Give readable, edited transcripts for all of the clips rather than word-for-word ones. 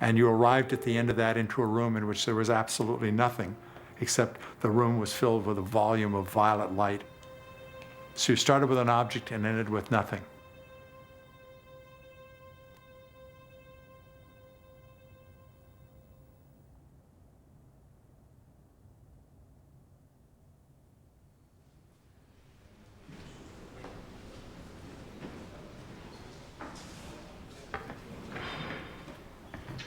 And you arrived at the end of that into a room in which there was absolutely nothing, except the room was filled with a volume of violet light. So you started with an object and ended with nothing.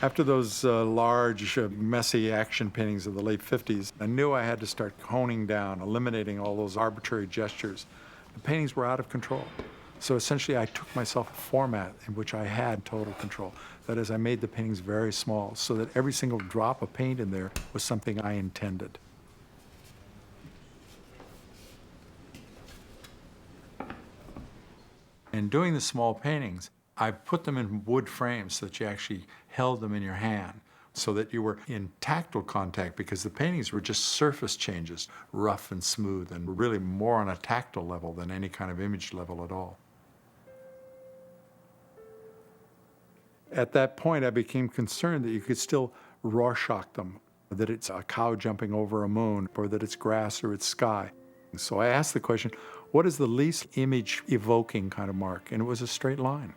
After those large, messy action paintings of the late 50s, I knew I had to start honing down, eliminating all those arbitrary gestures. The paintings were out of control. So essentially, I took myself a format in which I had total control. That is, I made the paintings very small so that every single drop of paint in there was something I intended. In doing the small paintings, I put them in wood frames so that you actually held them in your hand, so that you were in tactile contact, because the paintings were just surface changes, rough and smooth, and really more on a tactile level than any kind of image level at all. At that point, I became concerned that you could still Rorschach them, that it's a cow jumping over a moon, or that it's grass or it's sky. So I asked the question, what is the least image-evoking kind of mark? And it was a straight line.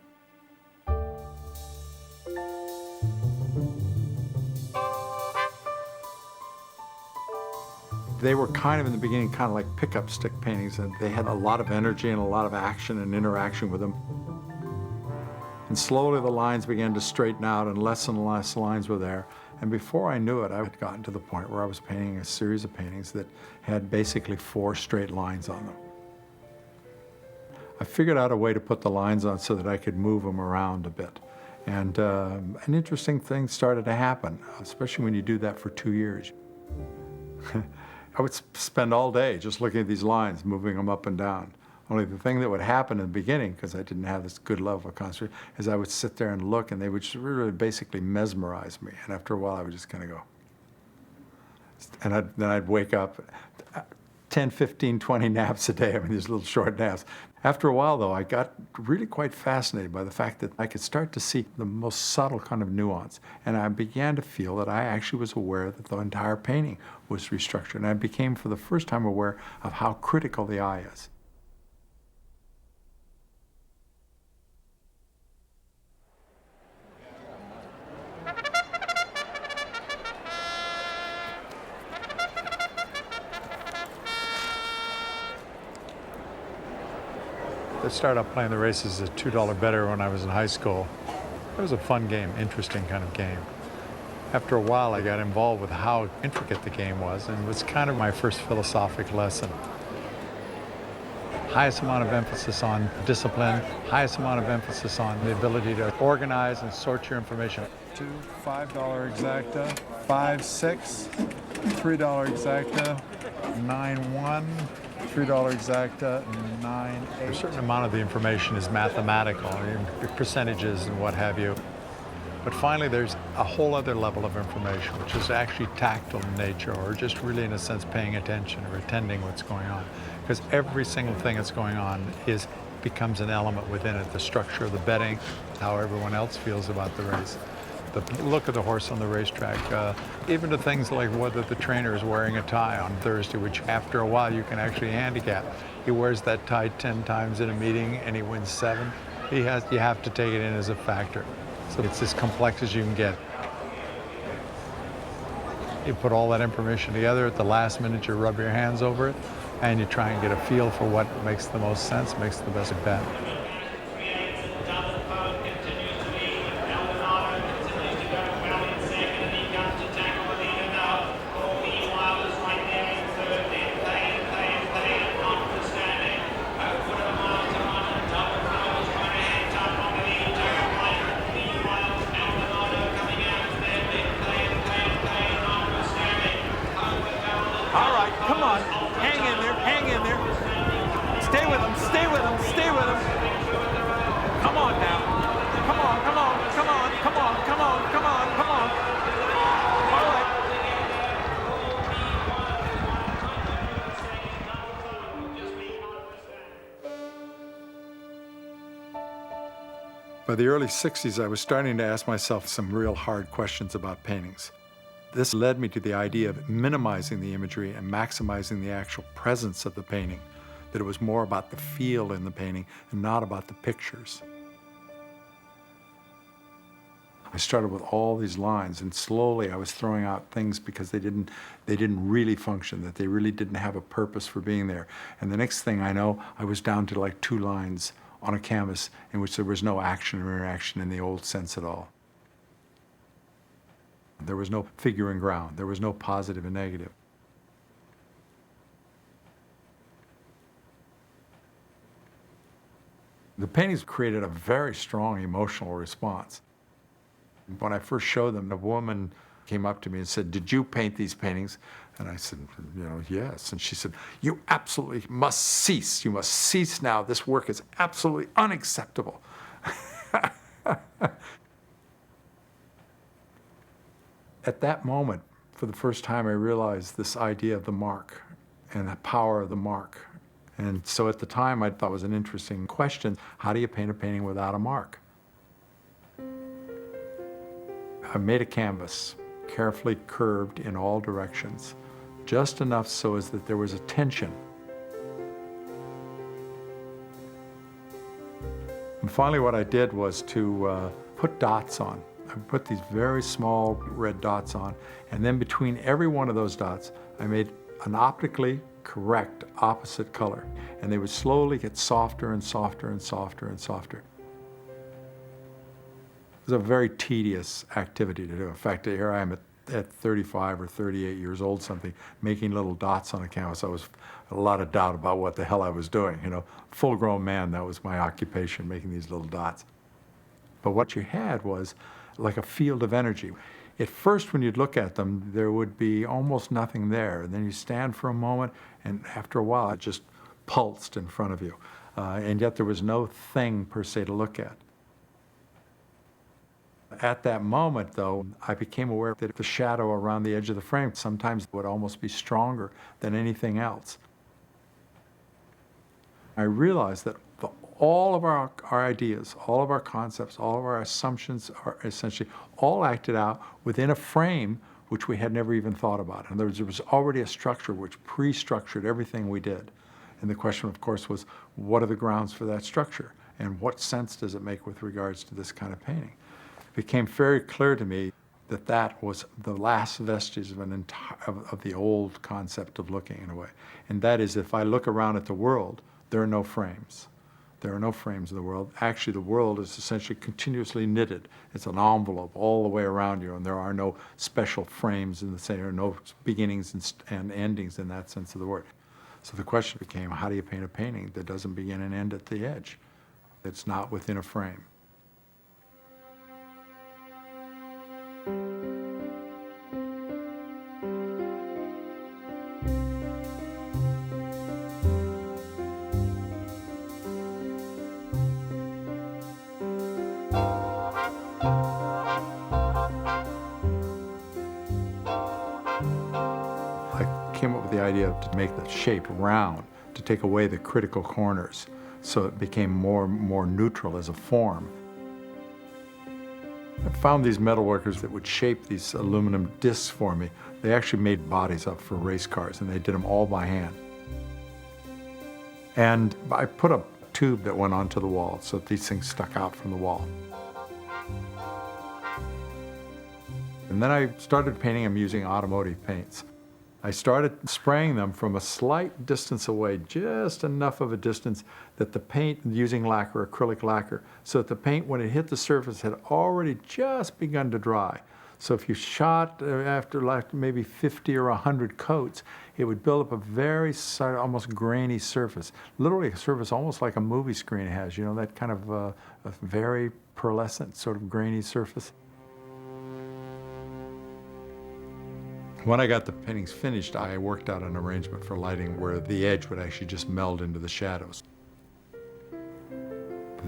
They were kind of, in the beginning, kind of like pickup stick paintings, and they had a lot of energy and a lot of action and interaction with them. And slowly the lines began to straighten out, and less lines were there. And before I knew it, I had gotten to the point where I was painting a series of paintings that had basically 4 straight lines on them. I figured out a way to put the lines on so that I could move them around a bit. And an interesting thing started to happen, especially when you do that for 2 years. I would spend all day just looking at these lines, moving them up and down. Only the thing that would happen in the beginning, because I didn't have this good level of concentration, is I would sit there and look, and they would just really basically mesmerize me. And after a while, I would just kind of go. And then I'd wake up, 10, 15, 20 naps a day. I mean, these little short naps. After a while, though, I got really quite fascinated by the fact that I could start to see the most subtle kind of nuance. And I began to feel that I actually was aware that the entire painting was restructured. And I became, for the first time, aware of how critical the eye is. I started out playing the races at $2 better when I was in high school. It was a fun game, interesting kind of game. After a while, I got involved with how intricate the game was, and it was kind of my first philosophic lesson. Highest amount of emphasis on discipline, highest amount of emphasis on the ability to organize and sort your information. $2, $5 exacta, 5, 6, $3 exacta, 9, 1. $3 exacta, 9, 8. A certain amount of the information is mathematical, percentages and what have you. But finally, there's a whole other level of information, which is actually tactile in nature, or just really, in a sense, paying attention or attending what's going on. Because every single thing that's going on becomes an element within it, the structure of the betting, how everyone else feels about the race, the look of the horse on the racetrack, even to things like whether the trainer is wearing a tie on Thursday, which after a while you can actually handicap. He wears that tie 10 times in a meeting and he wins 7. You have to take it in as a factor. So it's as complex as you can get. You put all that information together, at the last minute you rub your hands over it, and you try and get a feel for what makes the most sense, makes the best bet. All right, come on. Hang in there, hang in there. Stay with him, stay with him, stay with him. By the early 60s, I was starting to ask myself some real hard questions about paintings. This led me to the idea of minimizing the imagery and maximizing the actual presence of the painting, that it was more about the feel in the painting and not about the pictures. I started with all these lines, and slowly I was throwing out things because they didn't really function, that they really didn't have a purpose for being there. And the next thing I know, I was down to like 2 lines on a canvas in which there was no action or interaction in the old sense at all. There was no figure and ground. There was no positive and negative. The paintings created a very strong emotional response. When I first showed them, a woman came up to me and said, "Did you paint these paintings?" And I said, "Yes." And she said, "You absolutely must cease. You must cease now. This work is absolutely unacceptable." At that moment, for the first time, I realized this idea of the mark and the power of the mark. And so at the time, I thought it was an interesting question. How do you paint a painting without a mark? I made a canvas, carefully curved in all directions, just enough so as that there was a tension. And finally what I did was to put dots on. I put these very small red dots on, and then between every one of those dots, I made an optically correct opposite color. And they would slowly get softer and softer and softer and softer. It was a very tedious activity to do. In fact, here I am at 35 or 38 years old, something, making little dots on a canvas. I was a lot of doubt about what the hell I was doing. Full-grown man, that was my occupation, making these little dots. But what you had was like a field of energy. At first, when you'd look at them, there would be almost nothing there. And then you stand for a moment, and after a while, it just pulsed in front of you. And yet there was no thing per se to look at. At that moment, though, I became aware that the shadow around the edge of the frame sometimes would almost be stronger than anything else. I realized that all of our ideas, all of our concepts, all of our assumptions are essentially all acted out within a frame which we had never even thought about. In other words, there was already a structure which pre-structured everything we did. And the question, of course, was, what are the grounds for that structure? And what sense does it make with regards to this kind of painting? It became very clear to me that that was the last vestige of the old concept of looking, in a way. And that is, if I look around at the world, there are no frames. There are no frames in the world. Actually, the world is essentially continuously knitted. It's an envelope all the way around you, and there are no special frames in the same, there are no beginnings and endings in that sense of the word. So the question became, how do you paint a painting that doesn't begin and end at the edge? It's not within a frame. Came up with the idea to make the shape round, to take away the critical corners, so it became more neutral as a form. I found these metalworkers that would shape these aluminum discs for me. They actually made bodies up for race cars, and they did them all by hand. And I put a tube that went onto the wall so that these things stuck out from the wall. And then I started painting them using automotive paints. I started spraying them from a slight distance away, just enough of a distance that the paint, using lacquer, acrylic lacquer, so that the paint, when it hit the surface, had already just begun to dry. So if you shot after like maybe 50 or 100 coats, it would build up a very almost grainy surface, literally a surface almost like a movie screen has, that kind of a very pearlescent sort of grainy surface. When I got the paintings finished, I worked out an arrangement for lighting where the edge would actually just meld into the shadows.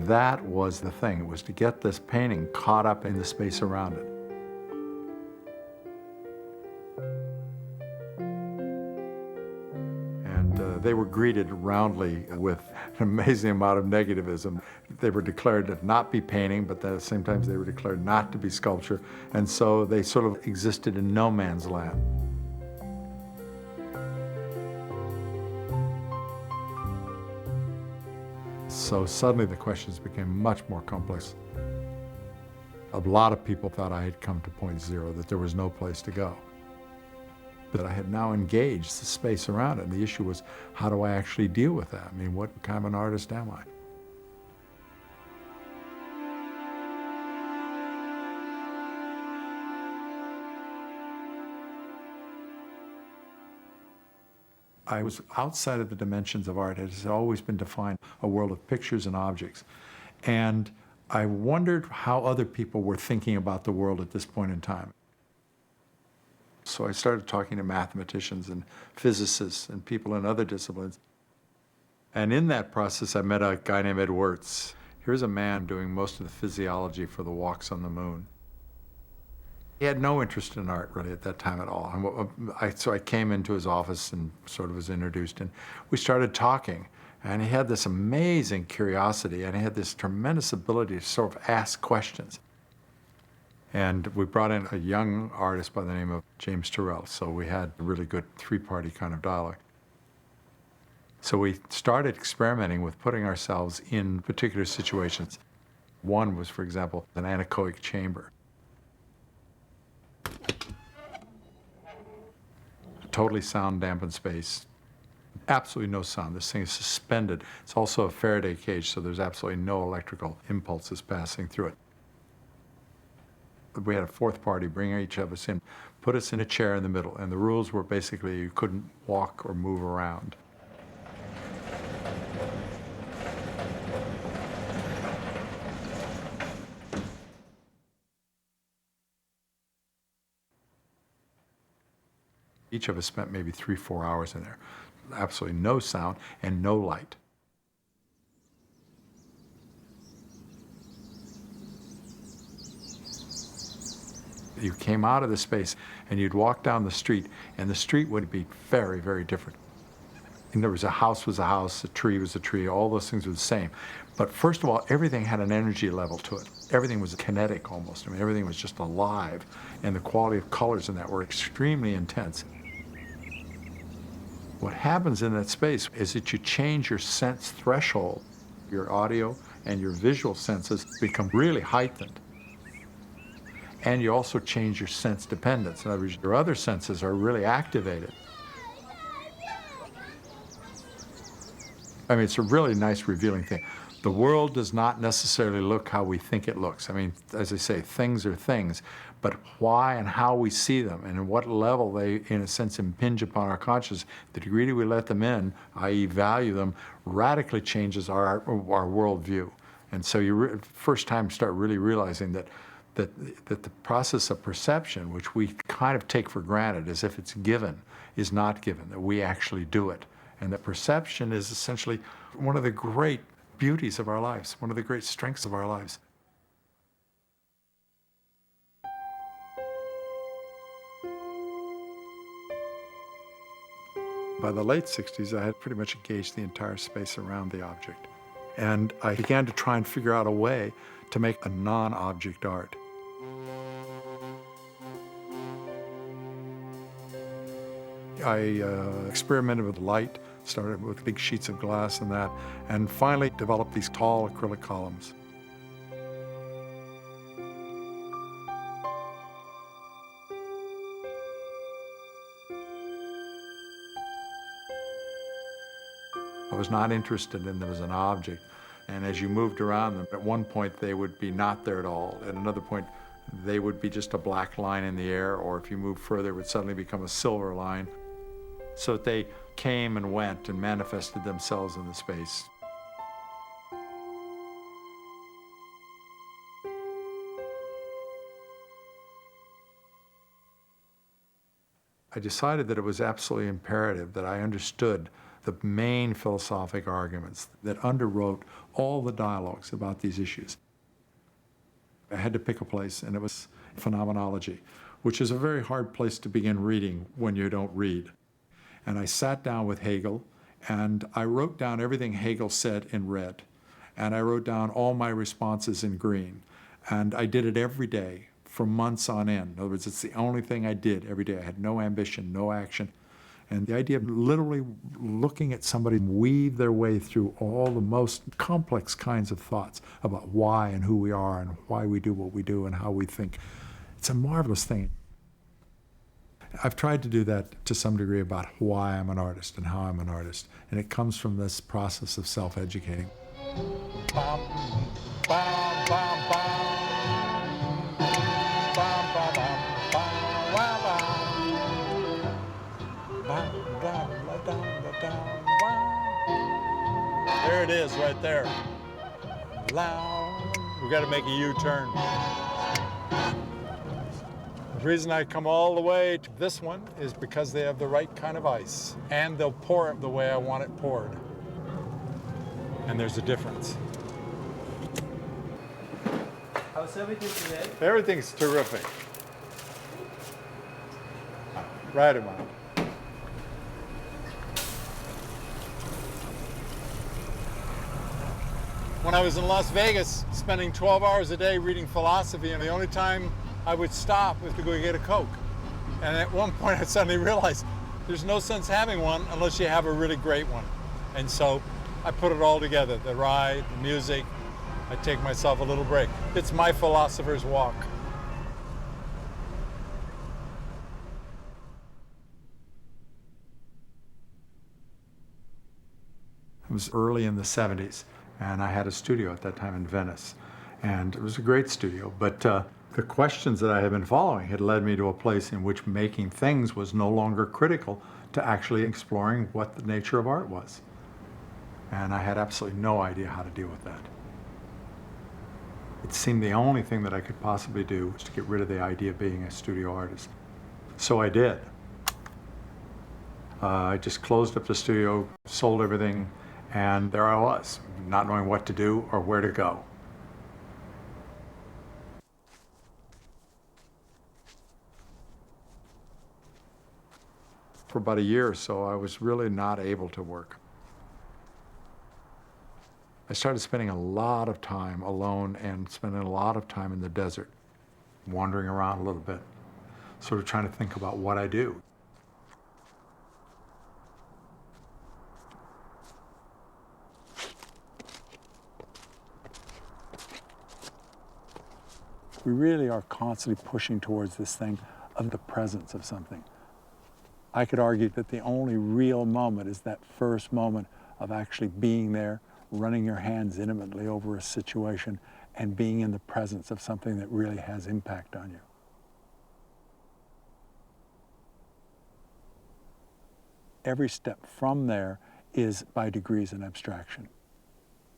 That was the thing. It was to get this painting caught up in the space around it. And they were greeted roundly with an amazing amount of negativism. They were declared to not be painting, but at the same time they were declared not to be sculpture. And so they sort of existed in no man's land. So suddenly the questions became much more complex. A lot of people thought I had come to point zero, that there was no place to go. But I had now engaged the space around it, and the issue was, how do I actually deal with that? I mean, what kind of an artist am I? I was outside of the dimensions of art. It has always been defined a world of pictures and objects. And I wondered how other people were thinking about the world at this point in time. So I started talking to mathematicians and physicists and people in other disciplines. And in that process, I met a guy named Ed Wirtz. Here's a man doing most of the physiology for the walks on the moon. He had no interest in art really at that time at all. So I came into his office and sort of was introduced, and we started talking. And he had this amazing curiosity, and he had this tremendous ability to sort of ask questions. And we brought in a young artist by the name of James Turrell, so we had a really good three-party kind of dialogue. So we started experimenting with putting ourselves in particular situations. One was, for example, an anechoic chamber. Totally sound-dampened space. Absolutely no sound. This thing is suspended. It's also a Faraday cage, so there's absolutely no electrical impulses passing through it. We had a fourth party bring each of us in, put us in a chair in the middle, and the rules were basically you couldn't walk or move around. Each of us spent maybe 3-4 hours in there. Absolutely no sound and no light. You came out of the space and you'd walk down the street, and the street would be very, very different. And there was a house, a tree was a tree, all those things were the same. But first of all, everything had an energy level to it. Everything was kinetic almost. I mean, everything was just alive, and the quality of colors in that were extremely intense. What happens in that space is that you change your sense threshold. Your audio and your visual senses become really heightened. And you also change your sense dependence. In other words, your other senses are really activated. I mean, it's a really nice, revealing thing. The world does not necessarily look how we think it looks. I mean, as I say, things are things, but why and how we see them and at what level they, in a sense, impinge upon our consciousness, the degree that we let them in, i.e. value them, radically changes our worldview. And so you first time start really realizing that the process of perception, which we kind of take for granted as if it's given, is not given, that we actually do it. And that perception is essentially one of the great beauties of our lives, one of the great strengths of our lives. By the late 60s, I had pretty much engaged the entire space around the object. And I began to try and figure out a way to make a non-object art. I experimented with light, started with big sheets of glass and that, and finally developed these tall acrylic columns. I was not interested in them as an object, and as you moved around them, at one point they would be not there at all. At another point, they would be just a black line in the air, or if you move further, it would suddenly become a silver line. So that they came and went and manifested themselves in the space. I decided that it was absolutely imperative that I understood the main philosophic arguments that underwrote all the dialogues about these issues. I had to pick a place, and it was phenomenology, which is a very hard place to begin reading when you don't read. And I sat down with Hegel, and I wrote down everything Hegel said in red. and I wrote down all my responses in green. And I did it every day for months on end. In other words, it's the only thing I did every day. I had no ambition, no action. And the idea of literally looking at somebody weave their way through all the most complex kinds of thoughts about why and who we are and why we do what we do and how we think, it's a marvelous thing. I've tried to do that to some degree about why I'm an artist and how I'm an artist. And it comes from this process of self-educating. There it is right there. Loud. We got to make a U-turn. The reason I come all the way to this one is because they have the right kind of ice, and they'll pour it the way I want it poured. And there's a difference. How's everything today? Everything's terrific. Right amount. When I was in Las Vegas, spending 12 hours a day reading philosophy, and the only time I would stop was to go get a Coke. And at one point I suddenly realized there's no sense having one unless you have a really great one. And so I put it all together, the ride, the music. I take myself a little break. It's my philosopher's walk. It was early in the 70s, and I had a studio at that time in Venice. And it was a great studio, but the questions that I had been following had led me to a place in which making things was no longer critical to actually exploring what the nature of art was. And I had absolutely no idea how to deal with that. It seemed the only thing that I could possibly do was to get rid of the idea of being a studio artist. So I did. I just closed up the studio, sold everything, and there I was, not knowing what to do or where to go. For about a year or so, I was really not able to work. I started spending a lot of time alone and spending a lot of time in the desert, wandering around a little bit, sort of trying to think about what I do. We really are constantly pushing towards this thing of the presence of something. I could argue that the only real moment is that first moment of actually being there, running your hands intimately over a situation, and being in the presence of something that really has impact on you. Every step from there is by degrees an abstraction.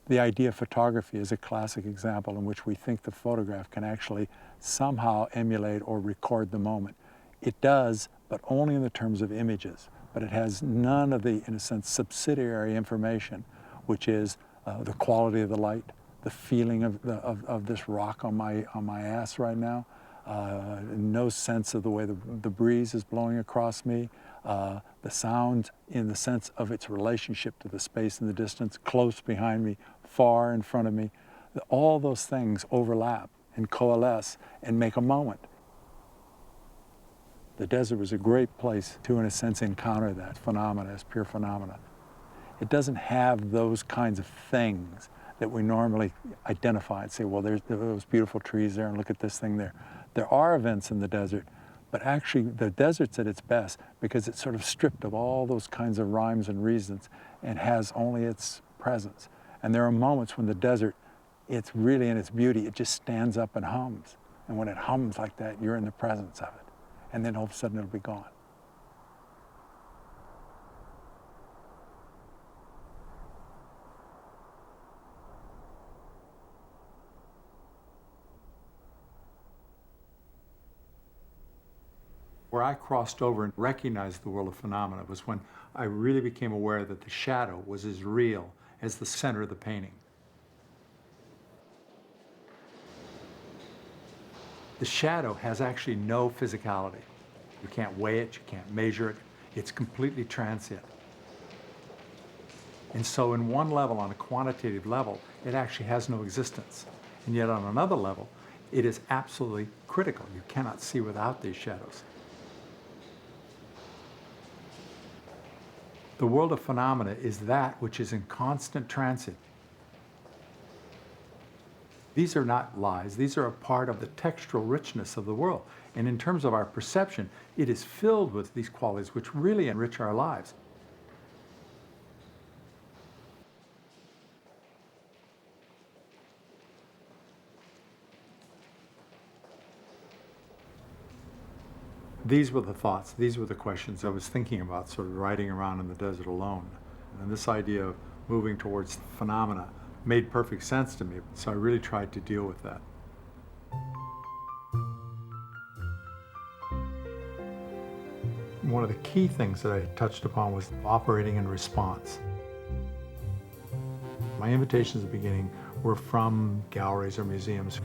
The idea of photography is a classic example in which we think the photograph can actually somehow emulate or record the moment. It does, but only in the terms of images. But it has none of the, in a sense, subsidiary information, which is the quality of the light, the feeling of this rock on my ass right now, no sense of the way the breeze is blowing across me, the sound in the sense of its relationship to the space in the distance, close behind me, far in front of me. All those things overlap and coalesce and make a moment. The desert was a great place to, in a sense, encounter that phenomena as pure phenomena. It doesn't have those kinds of things that we normally identify and say, well, there's those beautiful trees there and look at this thing there. There are events in the desert, but actually the desert's at its best because it's sort of stripped of all those kinds of rhymes and reasons and has only its presence. And there are moments when the desert, it's really in its beauty, it just stands up and hums. And when it hums like that, you're in the presence of it. And then all of a sudden it'll be gone. Where I crossed over and recognized the world of phenomena was when I really became aware that the shadow was as real as the center of the painting. The shadow has actually no physicality. You can't weigh it, you can't measure it. It's completely transient. And so in one level, on a quantitative level, it actually has no existence. And yet on another level, it is absolutely critical. You cannot see without these shadows. The world of phenomena is that which is in constant transit. These are not lies. These are a part of the textural richness of the world. And in terms of our perception, it is filled with these qualities which really enrich our lives. These were the thoughts, these were the questions I was thinking about, sort of riding around in the desert alone. And this idea of moving towards phenomena made perfect sense to me, so I really tried to deal with that. One of the key things that I touched upon was operating in response. My invitations at the beginning were from galleries or museums,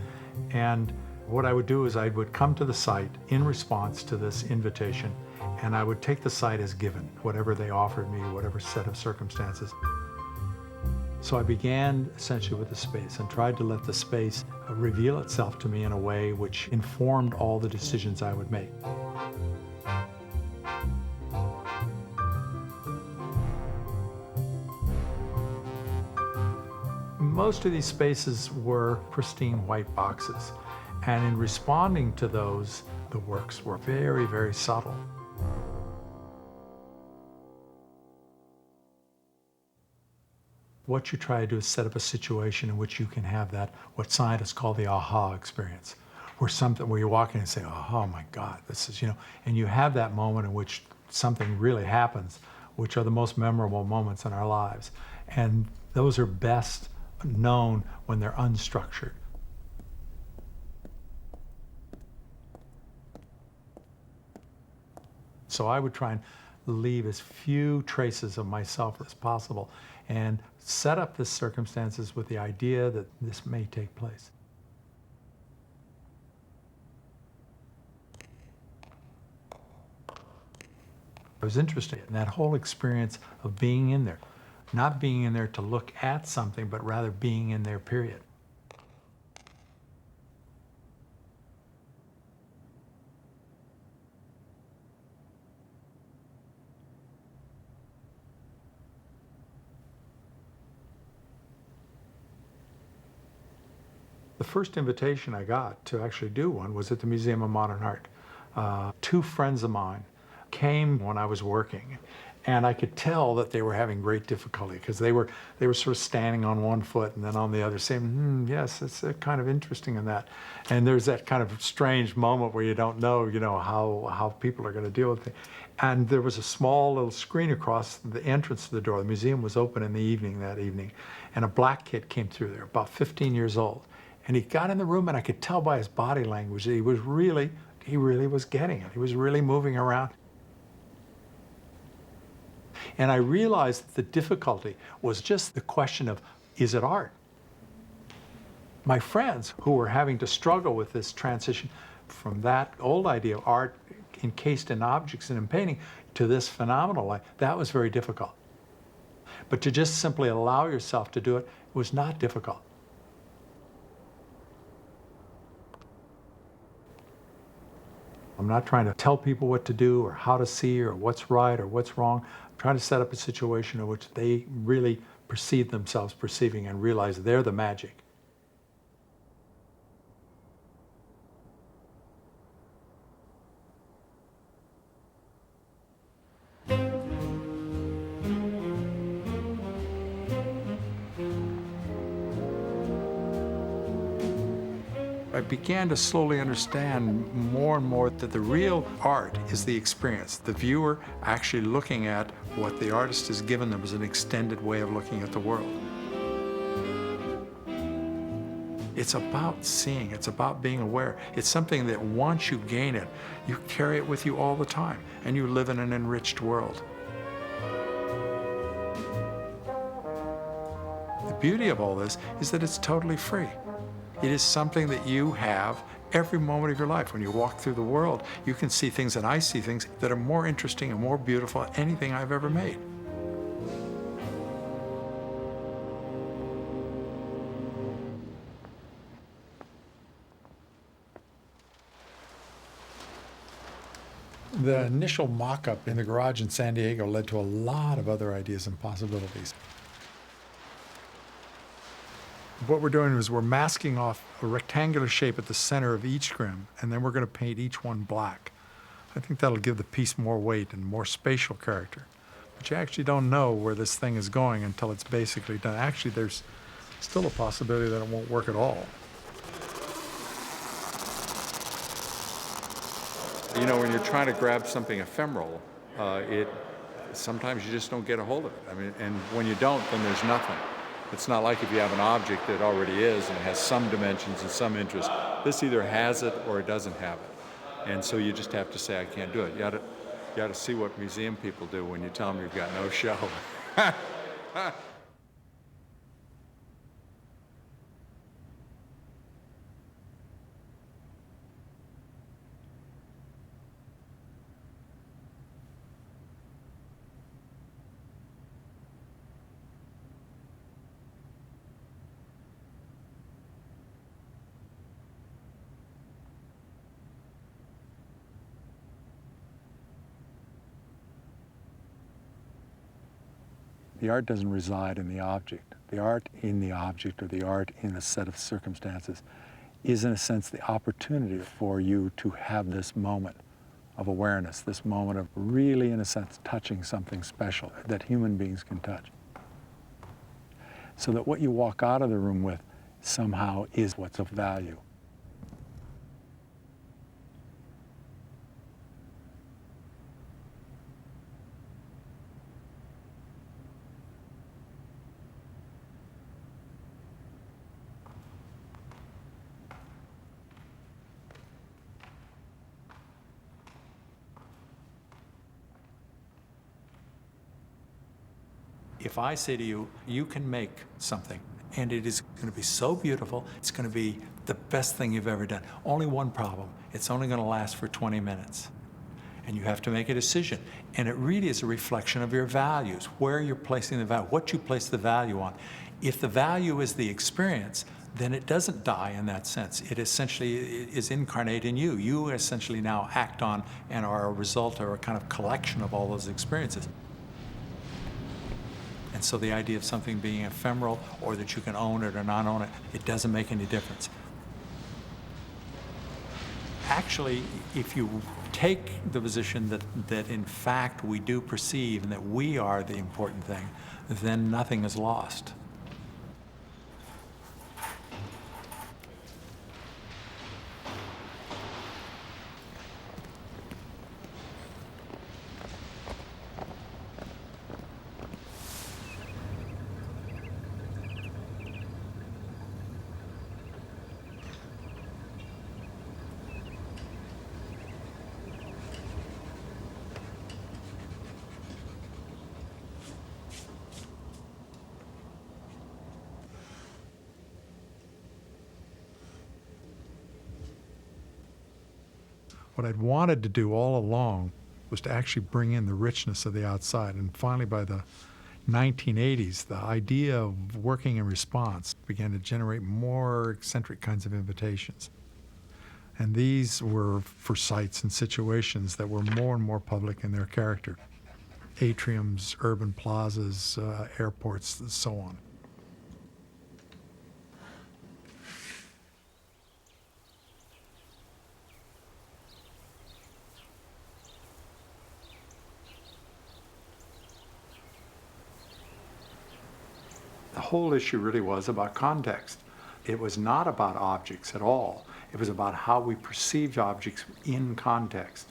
and what I would do is I would come to the site in response to this invitation, and I would take the site as given, whatever they offered me, whatever set of circumstances. So I began essentially with the space and tried to let the space reveal itself to me in a way which informed all the decisions I would make. Most of these spaces were pristine white boxes. And in responding to those, the works were very, very subtle. What you try to do is set up a situation in which you can have that, what scientists call the aha experience, where you walk in and say, oh my God, this is, and you have that moment in which something really happens, which are the most memorable moments in our lives. And those are best known when they're unstructured. So I would try and leave as few traces of myself as possible and set up the circumstances with the idea that this may take place. I was interested in that whole experience of being in there, not being in there to look at something, but rather being in there, period. The first invitation I got to actually do one was at the Museum of Modern Art. Two friends of mine came when I was working, and I could tell that they were having great difficulty because they were sort of standing on one foot and then on the other, saying, yes, it's kind of interesting in that. And there's that kind of strange moment where you don't know, how people are going to deal with it. And there was a small little screen across the entrance to the door. The museum was open in the evening that evening, and a black kid came through there, about 15 years old. And he got in the room, and I could tell by his body language that he really was getting it. He was really moving around. And I realized that the difficulty was just the question of, is it art? My friends who were having to struggle with this transition from that old idea of art encased in objects and in painting to this phenomenal life, that was very difficult. But to just simply allow yourself to do it was not difficult. I'm not trying to tell people what to do or how to see or what's right or what's wrong. I'm trying to set up a situation in which they really perceive themselves perceiving and realize they're the magic. I began to slowly understand more and more that the real art is the experience. The viewer actually looking at what the artist has given them as an extended way of looking at the world. It's about seeing, it's about being aware. It's something that once you gain it, you carry it with you all the time, and you live in an enriched world. The beauty of all this is that it's totally free. It is something that you have every moment of your life. When you walk through the world, you can see things, and I see things that are more interesting and more beautiful than anything I've ever made. The initial mock-up in the garage in San Diego led to a lot of other ideas and possibilities. What we're doing is we're masking off a rectangular shape at the center of each scrim, and then we're going to paint each one black. I think that'll give the piece more weight and more spatial character. But you actually don't know where this thing is going until it's basically done. Actually, there's still a possibility that it won't work at all. You know, when you're trying to grab something ephemeral, sometimes you just don't get a hold of it. I mean, and when you don't, then there's nothing. It's not like if you have an object that already is and it has some dimensions and some interest. This either has it or it doesn't have it. And so you just have to say, I can't do it. You ought to see what museum people do when you tell them you've got no show. The art doesn't reside in the object. The art in the object or the art in a set of circumstances is, in a sense, the opportunity for you to have this moment of awareness, this moment of really, in a sense, touching something special that human beings can touch. So that what you walk out of the room with somehow is what's of value. If I say to you, you can make something, and it is going to be so beautiful, it's going to be the best thing you've ever done. Only one problem, it's only going to last for 20 minutes. And you have to make a decision. And it really is a reflection of your values, where you're placing the value, what you place the value on. If the value is the experience, then it doesn't die in that sense. It essentially is incarnate in you. You essentially now act on and are a result or a kind of collection of all those experiences. And so the idea of something being ephemeral or that you can own it or not own it, it doesn't make any difference. Actually, if you take the position that in fact we do perceive and that we are the important thing, then nothing is lost. What I'd wanted to do all along was to actually bring in the richness of the outside. And finally, by the 1980s, the idea of working in response began to generate more eccentric kinds of invitations. And these were for sites and situations that were more and more public in their character. Atriums, urban plazas, airports, and so on. The whole issue really was about context. It was not about objects at all. It was about how we perceived objects in context.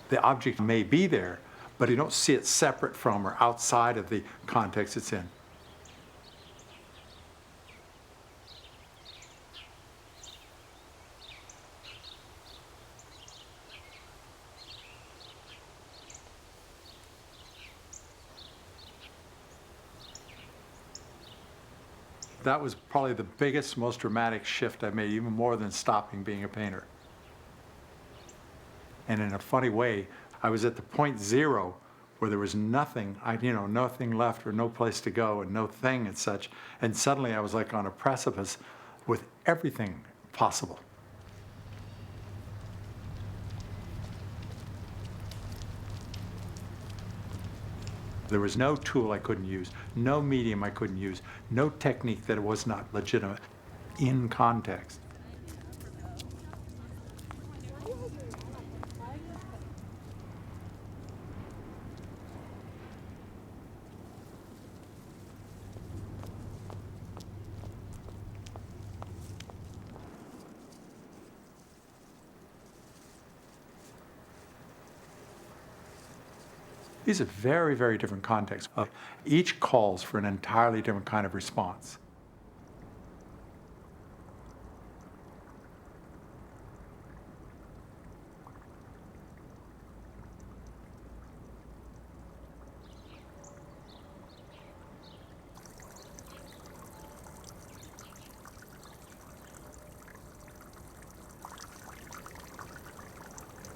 The object may be there, but you don't see it separate from or outside of the context it's in. That was probably the biggest, most dramatic shift I made, even more than stopping being a painter. And in a funny way, I was at the point zero where there was nothing, nothing left or no place to go and no thing and such. And suddenly I was like on a precipice with everything possible. There was no tool I couldn't use, no medium I couldn't use, no technique that was not legitimate in context. These are very, very different contexts. Each calls for an entirely different kind of response.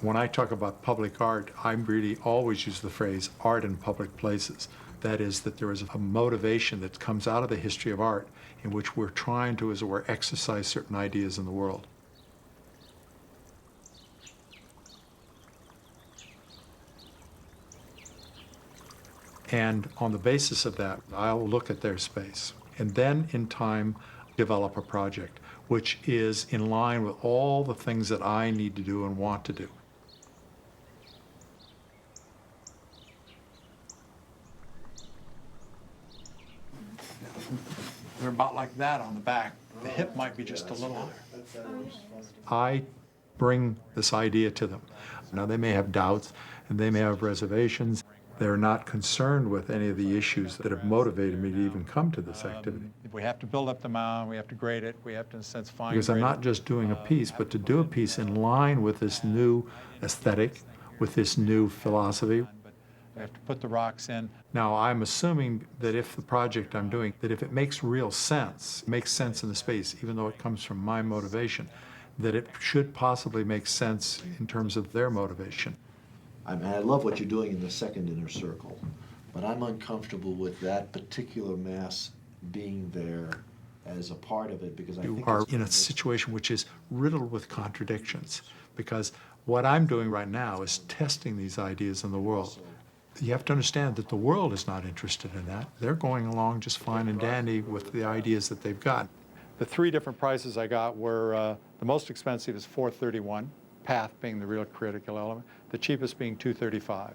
When I talk about public art, I really always use the phrase art in public places. That is, that there is a motivation that comes out of the history of art in which we're trying to, as it were, exercise certain ideas in the world. And on the basis of that, I'll look at their space and then in time develop a project which is in line with all the things that I need to do and want to do. They're about like that on the back. The hip might be just a little higher. I bring this idea to them. Now, they may have doubts and they may have reservations. They're not concerned with any of the issues that have motivated me to even come to this activity. We have to build up the mound, we have to grade it, we have to, in a sense, fine grade it. Because I'm not just doing a piece, but to do a piece in line with this new aesthetic, with this new philosophy. We have to put the rocks in. Now, I'm assuming that if the project I'm doing, that if it makes real sense, makes sense in the space, even though it comes from my motivation, that it should possibly make sense in terms of their motivation. I mean, I love what you're doing in the second inner circle, but I'm uncomfortable with that particular mass being there as a part of it because I think You are in a situation which is riddled with contradictions, because what I'm doing right now is testing these ideas in the world. You have to understand that the world is not interested in that. They're going along just fine and dandy with the ideas that they've got. The three different prices I got were, the most expensive is $431, path being the real critical element, the cheapest being $235.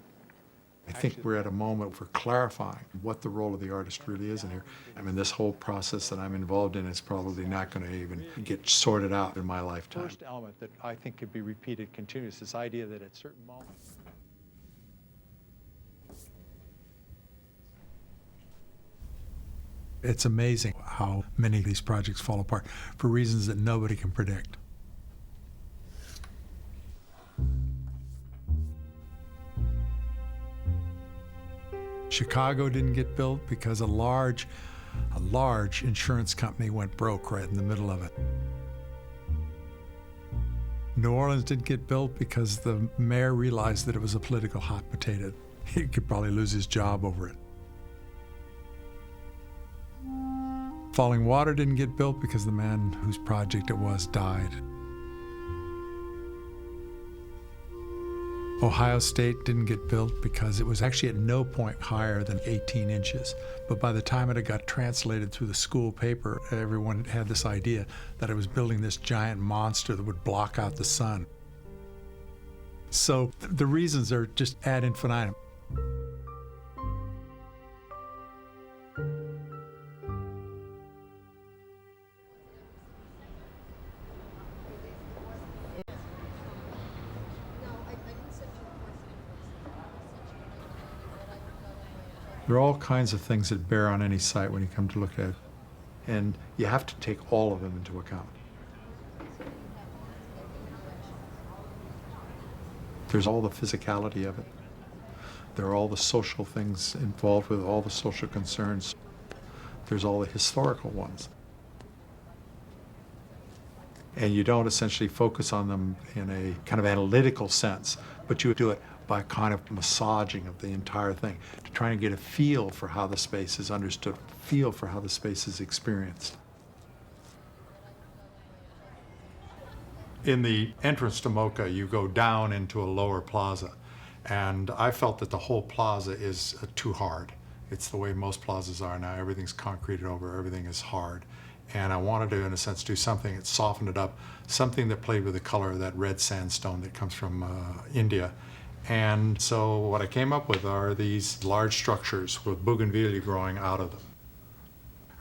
I think we're at a moment for clarifying what the role of the artist really is in here. I mean, this whole process that I'm involved in is probably not going to even get sorted out in my lifetime. The first element that I think could be repeated continuously, this idea that at certain moments, it's amazing how many of these projects fall apart for reasons that nobody can predict. Chicago didn't get built because a large insurance company went broke right in the middle of it. New Orleans didn't get built because the mayor realized that it was a political hot potato. He could probably lose his job over it. Falling Water didn't get built because the man whose project it was died. Ohio State didn't get built because it was actually at no point higher than 18 inches. But by the time it had got translated through the school paper, everyone had this idea that it was building this giant monster that would block out the sun. So the reasons are just ad infinitum. There are all kinds of things that bear on any site when you come to look at it, and you have to take all of them into account. There's all the physicality of it. There are all the social things involved with all the social concerns. There's all the historical ones. And you don't essentially focus on them in a kind of analytical sense, but you do it by kind of massaging of the entire thing, to try and get a feel for how the space is understood, feel for how the space is experienced. In the entrance to MoCA, you go down into a lower plaza, and I felt that the whole plaza is too hard. It's the way most plazas are now. Everything's concreted over, everything is hard. And I wanted to, in a sense, do something that softened it up, something that played with the color of that red sandstone that comes from India. And so what I came up with are these large structures with bougainvillea growing out of them.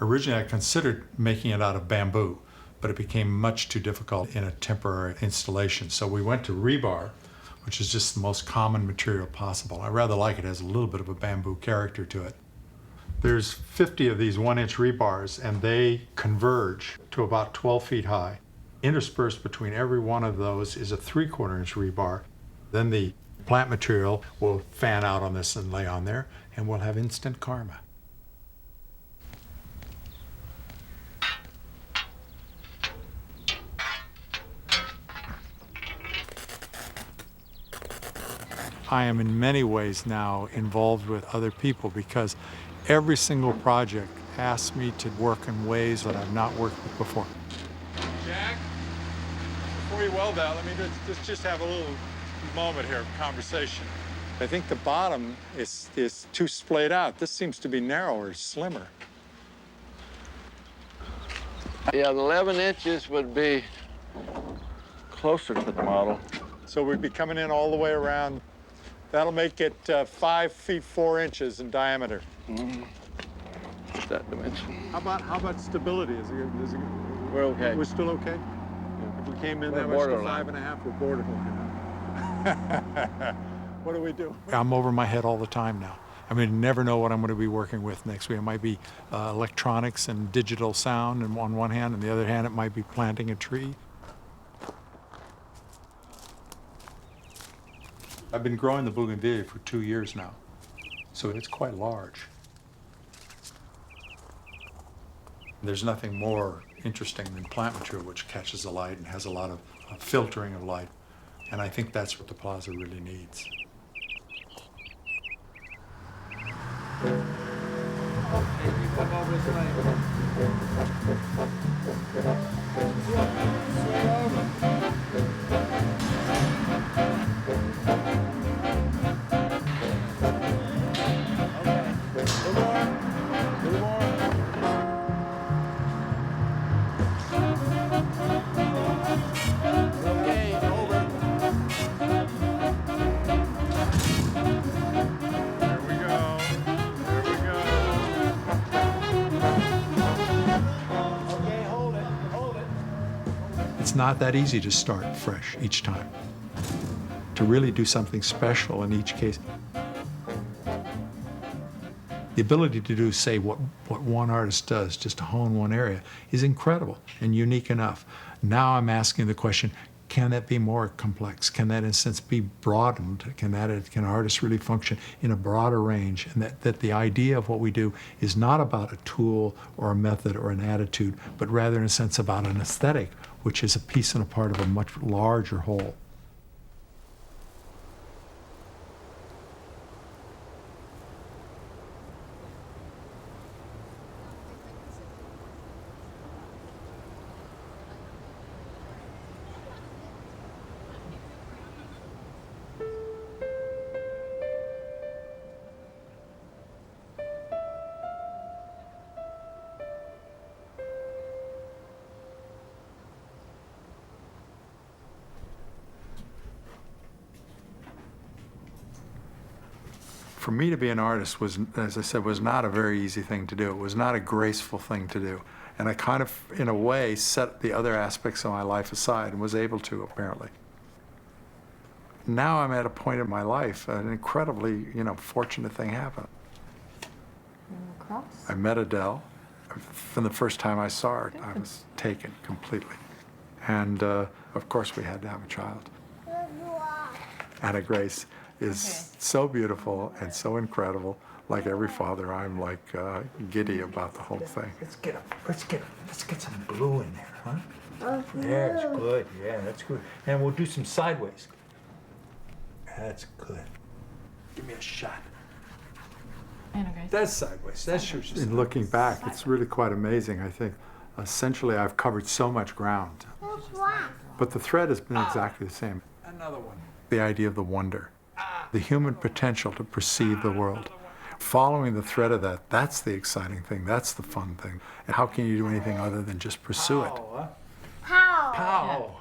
Originally, I considered making it out of bamboo, but it became much too difficult in a temporary installation. So we went to rebar, which is just the most common material possible. I rather like it. It has a little bit of a bamboo character to it. There's 50 of these 1-inch rebars, and they converge to about 12 feet high. Interspersed between every one of those is a 3/4-inch rebar. Then the plant material will fan out on this and lay on there, and we'll have instant karma. I am in many ways now involved with other people because every single project asks me to work in ways that I've not worked with before. Jack, before you weld that, let me just have a little moment here of conversation. I think the bottom is too splayed out. This seems to be narrower, slimmer. Yeah, the 11 inches would be closer to the model. So we'd be coming in all the way around. That'll make it 5 feet 4 inches in diameter. That dimension. How about stability? Is it We're okay. we're still okay? If we came in We're that much to borderline. 5.5, we're borderline. What do we do? I'm over my head all the time now. I mean, never know what I'm going to be working with next week. It might be electronics and digital sound on one hand, and the other hand, it might be planting a tree. I've been growing the bougainvillea for 2 years now, so it's quite large. There's nothing more interesting than plant material which catches the light and has a lot of filtering of light, and I think that's what the plaza really needs. Come over this way. Okay, over. There we go. There we go. Okay, hold it, hold it. It's not that easy to start fresh each time. To really do something special in each case. The ability to do, say, what one artist does, just to hone one area, is incredible and unique enough. Now I'm asking the question, can that be more complex? Can that, in a sense, be broadened? Can artists really function in a broader range? And that the idea of what we do is not about a tool or a method or an attitude, but rather, in a sense, about an aesthetic, which is a piece and a part of a much larger whole. For me to be an artist was, as I said, was not a very easy thing to do. It was not a graceful thing to do. And I kind of, in a way, set the other aspects of my life aside and was able to, apparently. Now I'm at a point in my life, an incredibly, fortunate thing happened. Cross. I met Adele. From the first time I saw her, I was taken completely. And of course, we had to have a child. Anna Grace is so beautiful and so incredible. Like every father, I'm like giddy about the whole thing. Let's get some blue in there, huh? Yeah, it's good. Yeah, that's good. And we'll do some sideways. That's good. Give me a shot. That's sideways. That's yours. In looking back, it's really quite amazing, I think. Essentially, I've covered so much ground. But the thread has been exactly the same. Another one. The idea of the wonder, the human potential to perceive the world. following the thread of that, that's the exciting thing. That's the fun thing. And how can you do anything other than just pursue it? Pow, huh? Pow! Pow.